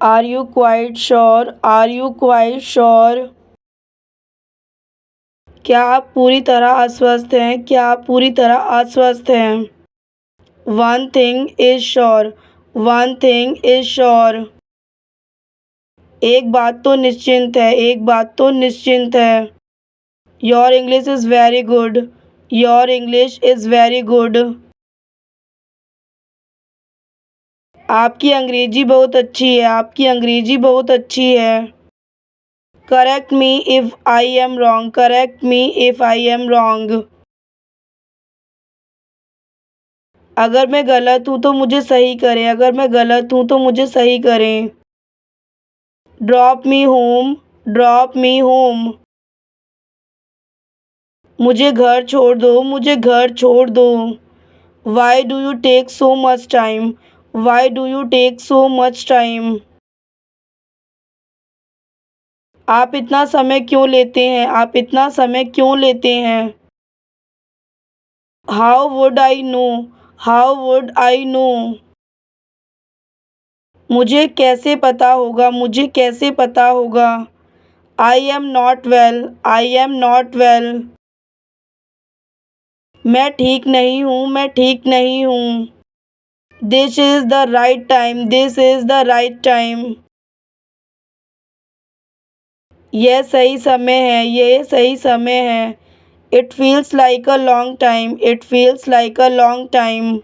Are you quite sure? Are you quite sure? क्या आप पूरी तरह आश्वस्त हैं? क्या आप पूरी तरह आश्वस्त हैं? One thing is sure. One thing is sure. एक बात तो निश्चिंत है। एक बात तो निश्चिंत है। Your English is very good. Your English is very good. आपकी अंग्रेजी बहुत अच्छी है। आपकी अंग्रेजी बहुत अच्छी है। Correct me if I am wrong. Correct me if I am wrong. अगर मैं गलत हूँ तो मुझे सही करें। अगर मैं गलत हूँ तो मुझे सही करें। Drop me home. Drop me home. मुझे घर छोड़ दो। मुझे घर छोड़ दो। Why do you take so much time? Why do you take so much time? आप इतना समय क्यों लेते हैं? आप इतना समय क्यों लेते हैं? How would I know? How would I know? मुझे कैसे पता होगा? मुझे कैसे पता होगा? I am not well. I am not well. मैं ठीक नहीं हूँ। मैं ठीक नहीं हूँ। This is the right time. This is the right time. यह सही समय है। यह सही समय है। It feels like a long time. It feels like a long time.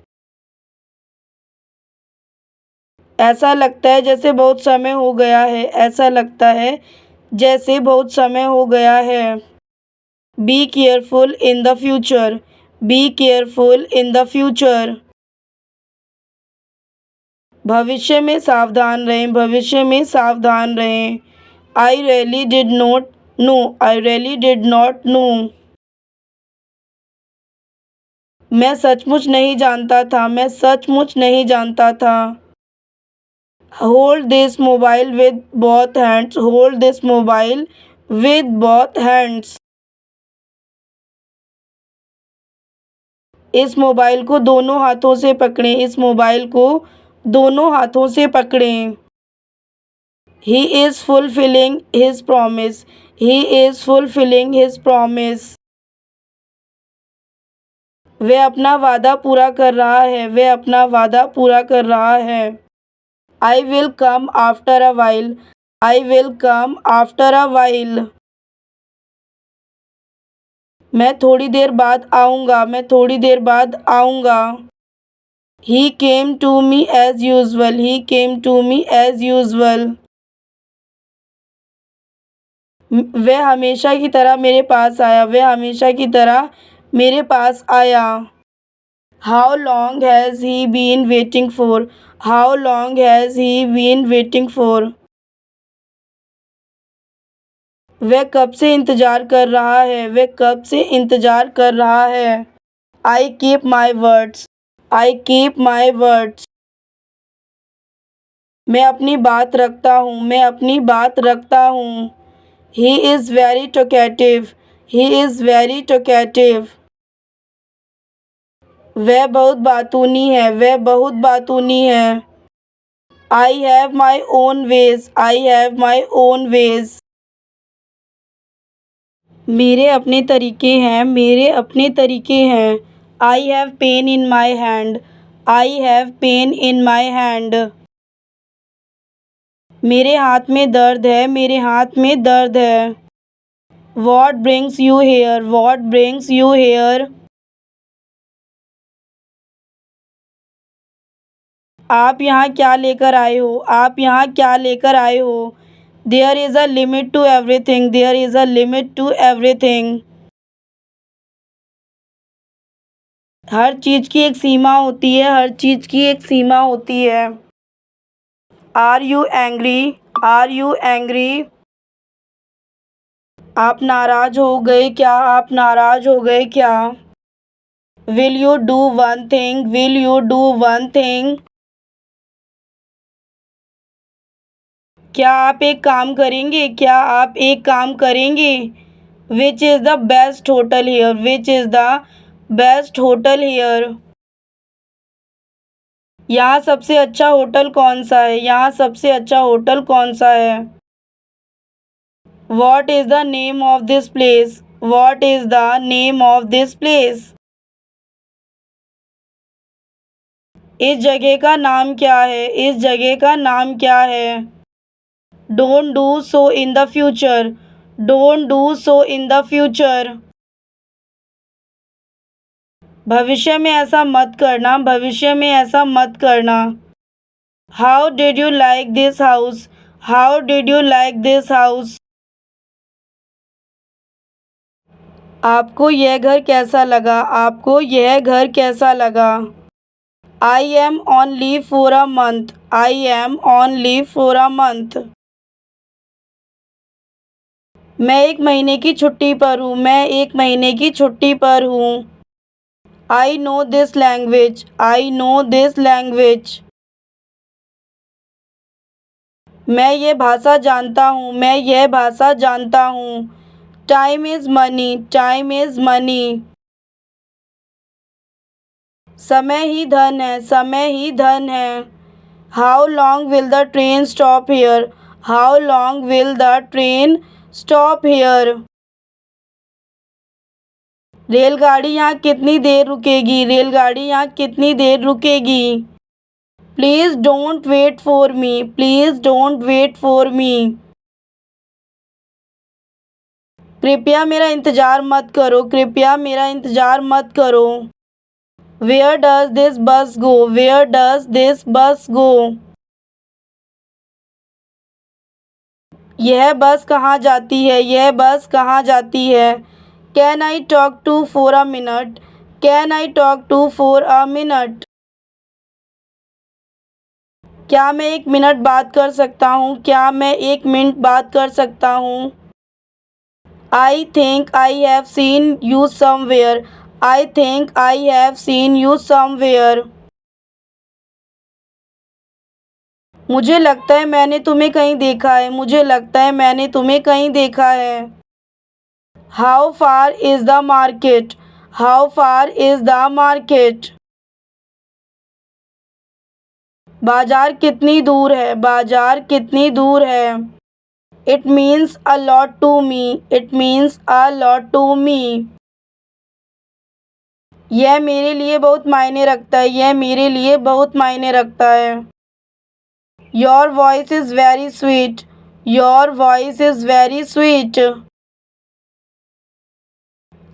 ऐसा लगता है जैसे बहुत समय हो गया है। ऐसा लगता है जैसे बहुत समय हो गया है। Be careful in the future. Be careful in the future. भविष्य में सावधान रहें। भविष्य में सावधान रहें। I really did not know. I really did not know. मैं सचमुच नहीं जानता था। मैं सचमुच नहीं जानता था। Hold this mobile with both hands. Hold this mobile with both hands. इस मोबाइल को दोनों हाथों से पकड़ें। इस मोबाइल को दोनों हाथों से पकड़ें। He is fulfilling his promise. He is fulfilling his promise. वह अपना वादा पूरा कर रहा है। वह अपना वादा पूरा कर रहा है। I will come after a while. I will come after a while. मैं थोड़ी देर बाद आऊँगा। मैं थोड़ी देर बाद आऊँगा। He came to me as usual. He came to me as usual. वह हमेशा की तरह मेरे पास आया। वह हमेशा की तरह मेरे पास आया। How long has he been waiting for? How long has he been waiting for? वह कब से इंतज़ार कर रहा है? वह कब से इंतज़ार कर रहा है? I keep my words. I keep my words. मैं अपनी बात रखता हूँ। मैं अपनी बात रखता हूँ। He is very talkative. He is very talkative. वह बहुत बातूनी है। वह बहुत बातूनी है। I have my own ways. I have my own ways. मेरे अपने तरीके हैं। मेरे अपने तरीके हैं। I have pain in my hand. I have pain in my hand. मेरे हाथ में दर्द है। मेरे हाथ में दर्द है। What brings you here? What brings you here? आप यहाँ क्या लेकर आए हो? आप यहाँ क्या लेकर आए हो? There is a limit to everything. There is a limit to everything. हर चीज़ की एक सीमा होती है। हर चीज़ की एक सीमा होती है। Are you angry? Are you angry? आप नाराज़ हो गए क्या? आप नाराज़ हो गए क्या? Will you do one thing? Will you do one thing? क्या आप एक काम करेंगे? क्या आप एक काम करेंगे? Which is the best hotel here? Which is the best hotel here? यहाँ सबसे अच्छा होटल कौन सा है? यहाँ सबसे अच्छा होटल कौन सा है? What is the name of this place? What is the name of this place? इस जगह का नाम क्या है? इस जगह का नाम क्या है? Don't do so in the future. Don't do so in the future. भविष्य में ऐसा मत करना, भविष्य में ऐसा मत करना। How did you like this house? How did you like this house? आपको यह घर कैसा लगा? आपको यह घर कैसा लगा? I am on leave for a month. I am on leave for a month. मैं एक महीने की छुट्टी पर हूँ। मैं एक महीने की छुट्टी पर हूँ। I know this language. I know this language. मैं ये भाषा जानता हूँ। मैं यह भाषा जानता हूँ। Time is money. Time is money. समय ही धन है। समय ही धन है। How long will the train stop here? How long will the train stop here? रेलगाड़ी यहाँ कितनी देर रुकेगी? रेलगाड़ी यहाँ कितनी देर रुकेगी? Please don't wait for me. Please don't wait for me. कृपया मेरा इंतज़ार मत करो। कृपया मेरा इंतज़ार मत करो। Where does this bus go? Where does this bus go? यह बस कहाँ जाती है? यह बस कहाँ जाती है? Can I talk to for a minute? Can I talk to for a minute? क्या मैं एक मिनट बात कर सकता हूँ? क्या मैं एक मिनट बात कर सकता हूँ? I think I have seen you somewhere. I think I have seen you somewhere. मुझे लगता है मैंने तुम्हें कहीं देखा है। मुझे लगता है मैंने तुम्हें कहीं देखा है। How far is the market? How far is the market? बाजार कितनी दूर है? बाजार कितनी दूर है? It means a lot to me. It means a lot to me. यह मेरे लिए बहुत मायने रखता है। यह मेरे लिए बहुत मायने रखता है। Your voice is very sweet. Your voice is very sweet.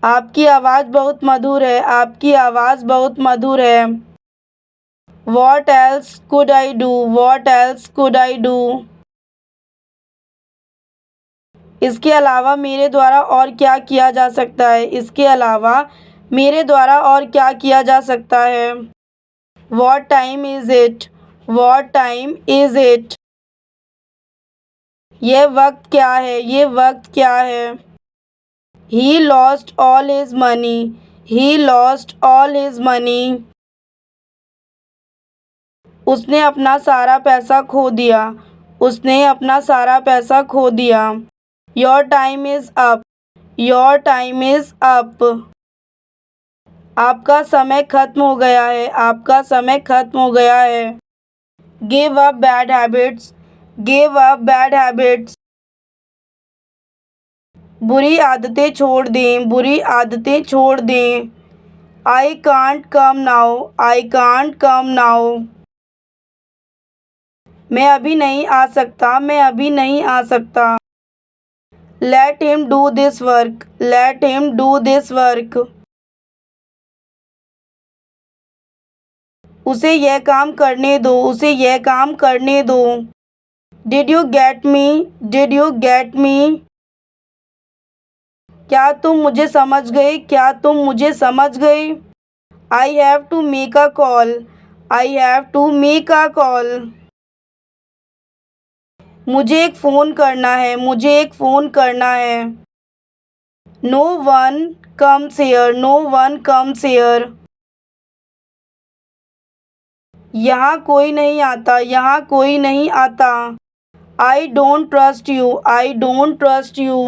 आपकी आवाज़ बहुत मधुर है। आपकी आवाज़ बहुत मधुर है। What else could I do? What else could I do? इसके अलावा मेरे द्वारा और क्या किया जा सकता है? इसके अलावा मेरे द्वारा और क्या किया जा सकता है? What time is it? What time is it? यह वक्त क्या है? ये वक्त क्या है? He lost all his money. He lost all his money. उसने अपना सारा पैसा खो दिया। उसने अपना सारा पैसा खो दिया। Your time is up. Your time is up. आपका समय खत्म हो गया है। आपका समय खत्म हो गया है। Give up bad habits. Give up bad habits. बुरी आदतें छोड़ दें। बुरी आदतें छोड़ दें। I can't come now. I can't come now. मैं अभी नहीं आ सकता। मैं अभी नहीं आ सकता। Let him do this work. Let him do this work. उसे यह काम करने दो। उसे यह काम करने दो। Did you get me? Did you get me? क्या तुम मुझे समझ गए? क्या तुम मुझे समझ गए? I have to make a call. I have to make a call. मुझे एक फ़ोन करना है। मुझे एक फ़ोन करना है। No one comes here. No one comes here. यहाँ कोई नहीं आता। यहाँ कोई नहीं आता। I don't trust you. I don't trust you.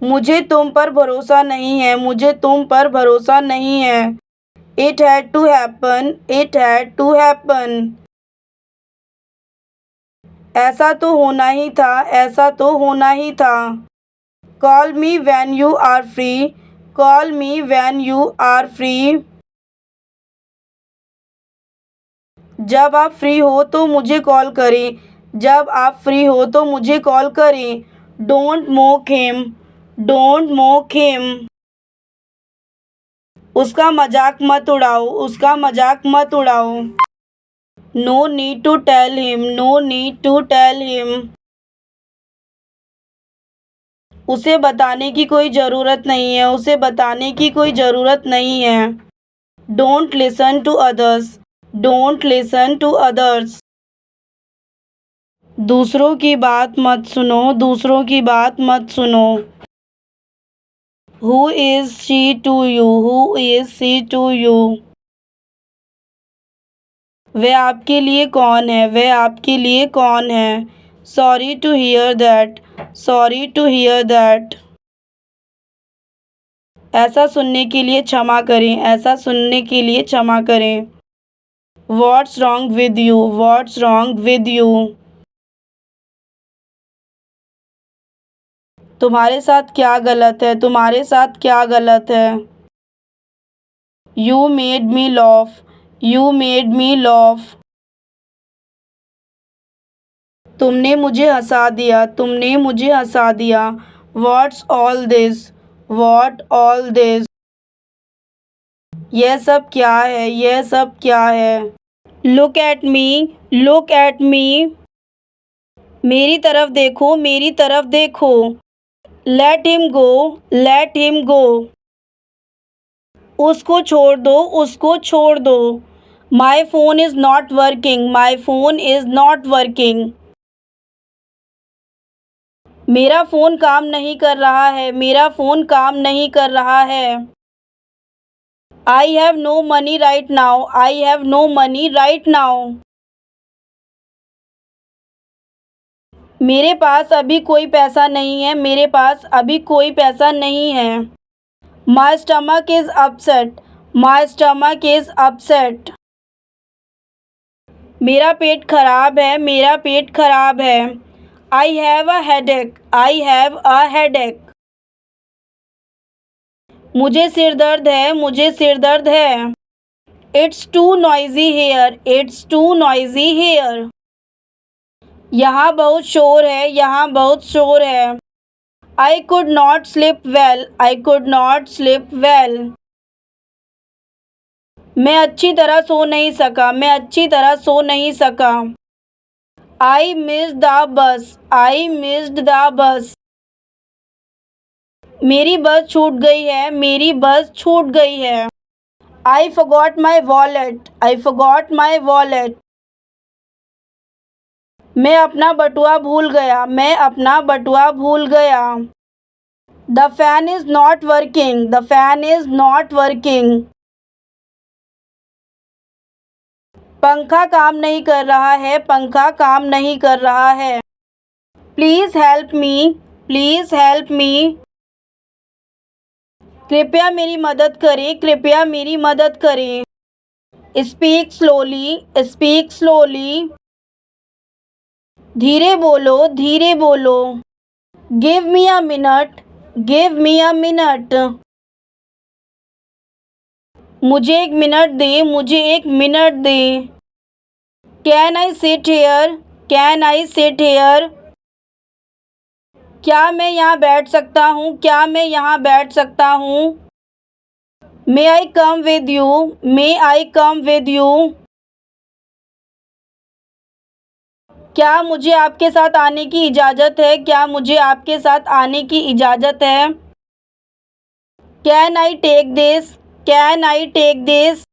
मुझे तुम पर भरोसा नहीं है। मुझे तुम पर भरोसा नहीं है। It had to happen. It had to happen. ऐसा तो होना ही था. ऐसा तो होना ही था. Call me when you are free. Call me when you are free. जब आप फ्री हो तो मुझे कॉल करें. जब आप फ्री हो तो मुझे कॉल करें. Don't mock him. Don't mock him. उसका मजाक मत उड़ाओ. उसका मजाक मत उड़ाओ. No need to tell him. No need to tell him. उसे बताने की कोई ज़रूरत नहीं है. उसे बताने की कोई ज़रूरत नहीं है. Don't listen to others. Don't listen to others. दूसरों की बात मत सुनो. दूसरों की बात मत सुनो. Who is she to you? Who is she to you? वह आपके लिए कौन है? वह आपके लिए कौन है? Sorry to hear that. Sorry to hear that. ऐसा सुनने के लिए क्षमा करें. ऐसा सुनने के लिए क्षमा करें. What's wrong with you? What's wrong with you? तुम्हारे साथ क्या गलत है? तुम्हारे साथ क्या गलत है? You made me laugh. You made me laugh. तुमने मुझे हंसा दिया. तुमने मुझे हंसा दिया. What's all this? What all this? यह सब क्या है? यह सब क्या है? Look at me. Look at me. मेरी तरफ देखो. मेरी तरफ देखो. Let him go. Let him go. उसको छोड़ दो. उसको छोड़ दो. My phone is not working. My phone is not working. मेरा फ़ोन काम नहीं कर रहा है. मेरा फ़ोन काम नहीं कर रहा है. I have no money right now. I have no money right now. मेरे पास अभी कोई पैसा नहीं है. मेरे पास अभी कोई पैसा नहीं है. My stomach is upset. My stomach is upset. मेरा पेट खराब है. मेरा पेट खराब है. I have a headache. I have a headache. मुझे सिर दर्द है. मुझे सिर दर्द है. It's too noisy here. It's too noisy here. यहाँ बहुत शोर है. यहाँ बहुत शोर है. I could not sleep well. I could not sleep well. मैं अच्छी तरह सो नहीं सका. मैं अच्छी तरह सो नहीं सका. I missed the bus. I missed the bus. मेरी बस छूट गई है. मेरी बस छूट गई है. I forgot my wallet. I forgot my wallet. मैं अपना बटुआ भूल गया. मैं अपना बटुआ भूल गया. The fan is not working. The fan is not working. पंखा काम नहीं कर रहा है. पंखा काम नहीं कर रहा है. Please help me. Please help me. कृपया मेरी मदद करें. कृपया मेरी मदद करें. Speak slowly. Speak slowly. धीरे बोलो. धीरे बोलो. Give me a minute. Give me a minute. मुझे एक मिनट दे. मुझे एक minute they. Can I sit here? Can I sit here? क्या मैं यहाँ बैठ सकता हूँ? क्या मैं यहाँ बैठ सकता हूँ? May I come with you? May I come with you? क्या मुझे आपके साथ आने की इजाज़त है? क्या मुझे आपके साथ आने की इजाज़त है? Can I take this? Can I take this?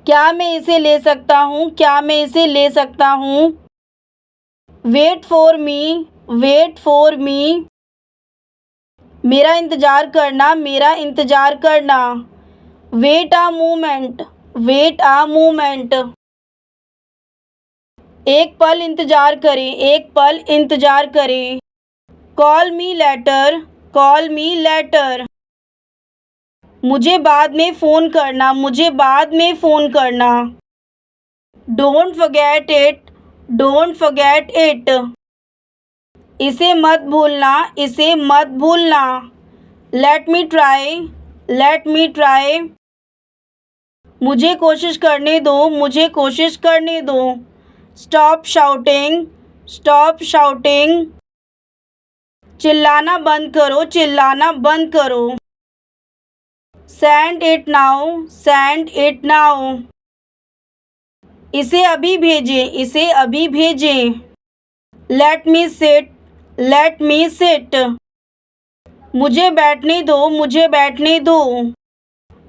क्या मैं इसे ले सकता हूँ? क्या मैं इसे ले सकता हूँ? Wait for me. Wait for me. मेरा इंतज़ार करना. मेरा इंतज़ार करना. Wait a moment. Wait a moment. एक पल इंतज़ार करें. एक पल इंतज़ार करें. Call me later. Call me later. मुझे बाद में फ़ोन करना, मुझे बाद में फ़ोन करना। Don't forget it, don't forget it. इसे मत भूलना, इसे मत भूलना। Let me try, let me try. मुझे कोशिश करने दो, मुझे कोशिश करने दो। Stop shouting, stop shouting. चिल्लाना बंद करो, चिल्लाना बंद करो। Send it now, send it now. इसे अभी भेजें, इसे अभी भेजें। Let me sit, let me sit. मुझे बैठने दो, मुझे बैठने दो।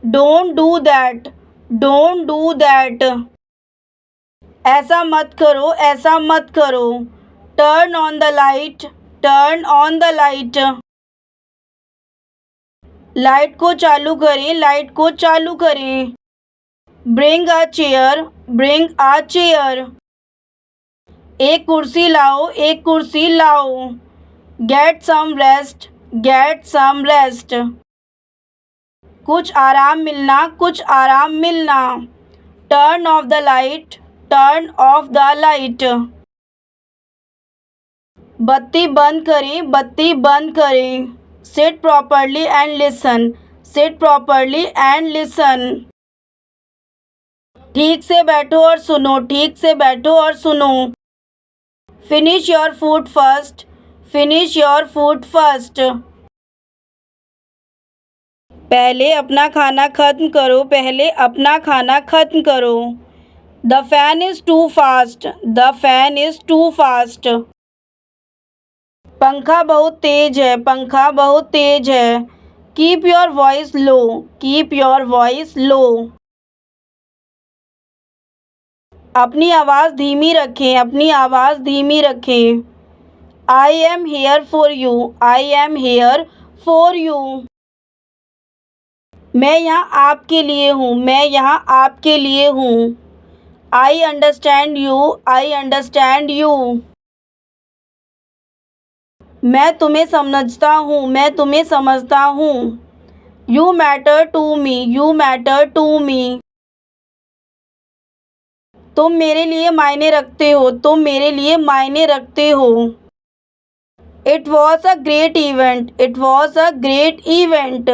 Don't do that, don't do that. ऐसा मत करो, ऐसा मत करो। Turn on the light, turn on the light. Light को चालू करें, लाइट को चालू करें। Bring a chair, bring a chair. एक कुर्सी लाओ, एक कुर्सी लाओ। Get some rest, get some rest. कुछ आराम मिलना, कुछ आराम मिलना। Turn off the light, turn off the light. बत्ती बंद करें, बत्ती बंद करें। Sit properly and listen, sit properly and listen. ठीक से बैठो और सुनो, ठीक से बैठो और सुनो। Finish your food first, finish your food first. पहले अपना खाना खत्म करो, पहले अपना खाना खत्म करो। The fan is too fast, the fan is too fast. पंखा बहुत तेज है, पंखा बहुत तेज है। Keep your voice low, keep your voice low. अपनी आवाज़ धीमी रखें, अपनी आवाज़ धीमी रखें। I am here for you, I am here for you. मैं यहाँ आपके लिए हूँ, मैं यहाँ आपके लिए हूँ। I understand you, I understand you. मैं तुम्हें समझता हूँ, मैं तुम्हें समझता हूँ। You matter to me, you matter to me. तुम मेरे लिए मायने रखते हो, तुम मेरे लिए मायने रखते हो। It was a great event, it was a great event.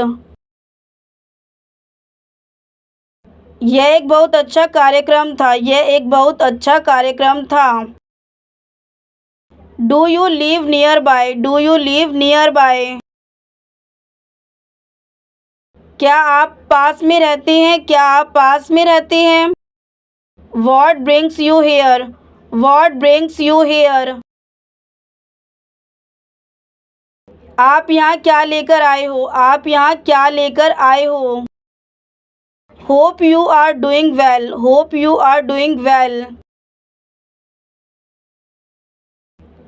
यह एक बहुत अच्छा कार्यक्रम था, यह एक बहुत अच्छा कार्यक्रम था। Do you live near by, do you live near by. क्या आप पास में रहते हैं, क्या आप पास में रहते हैं। What brings you here, what brings you here. आप यहाँ क्या लेकर आए हो, आप यहाँ क्या लेकर आए हो। Hope you are doing well, hope you are doing well.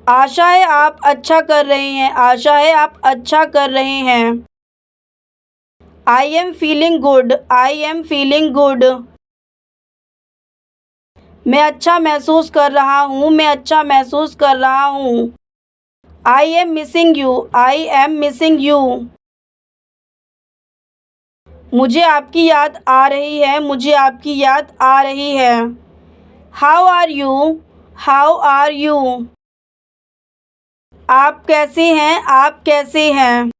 आशा है आप अच्छा कर रहे हैं, आशा है आप अच्छा कर रहे हैं। I am feeling good, I am feeling good. मैं अच्छा महसूस कर रहा हूँ, मैं अच्छा महसूस कर रहा हूँ। I am missing you, I am missing you. मुझे आपकी याद आ रही है, मुझे आपकी याद आ रही है। How are you, how are you. आप कैसे हैं, आप कैसे हैं।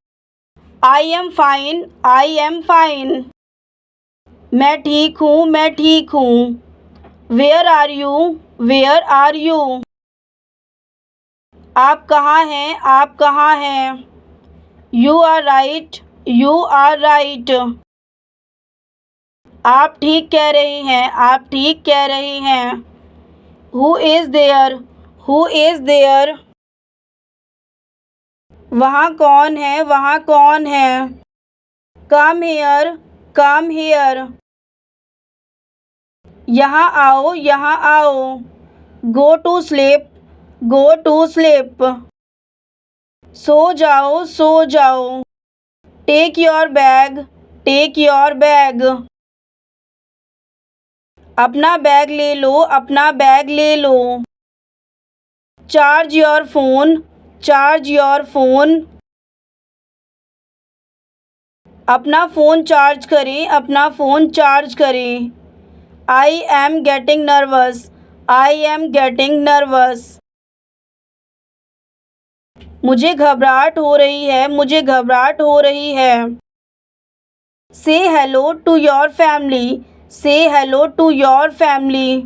I am fine, I am fine. मैं ठीक हूँ, मैं ठीक हूँ। Where are you, where are you. आप कहाँ हैं, आप कहाँ हैं। You are right, you are right. आप ठीक कह रहे हैं, आप ठीक कह रहे हैं। Who is there, who is there. वहाँ कौन है, वहाँ कौन है। Come here, come here. यहाँ आओ, यहाँ आओ। Go to sleep, go to sleep. सो जाओ, सो जाओ। Take your bag, take your bag. अपना बैग ले लो, अपना बैग ले लो। Charge your phone, charge your phone. अपना फ़ोन चार्ज करें, अपना फ़ोन चार्ज करें। I am getting nervous, I am getting nervous. मुझे घबराहट हो रही है, मुझे घबराहट हो रही है। से हेलो टू योर फैमिली, से हेलो टू योर फैमिली।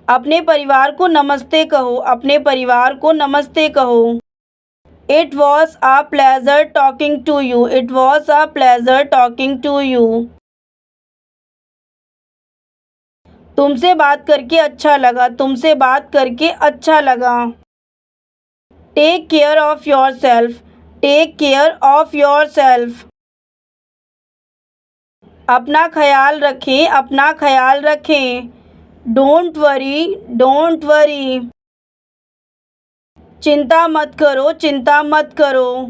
अपने परिवार को नमस्ते कहो, अपने परिवार को नमस्ते कहो। It was a pleasure talking to you, it was a pleasure talking to you. तुमसे बात करके अच्छा लगा, तुमसे बात करके अच्छा लगा। Take care of yourself, take care of yourself. अपना ख्याल रखें, अपना ख्याल रखें। Don't worry, don't worry. चिंता मत करो, चिंता मत करो।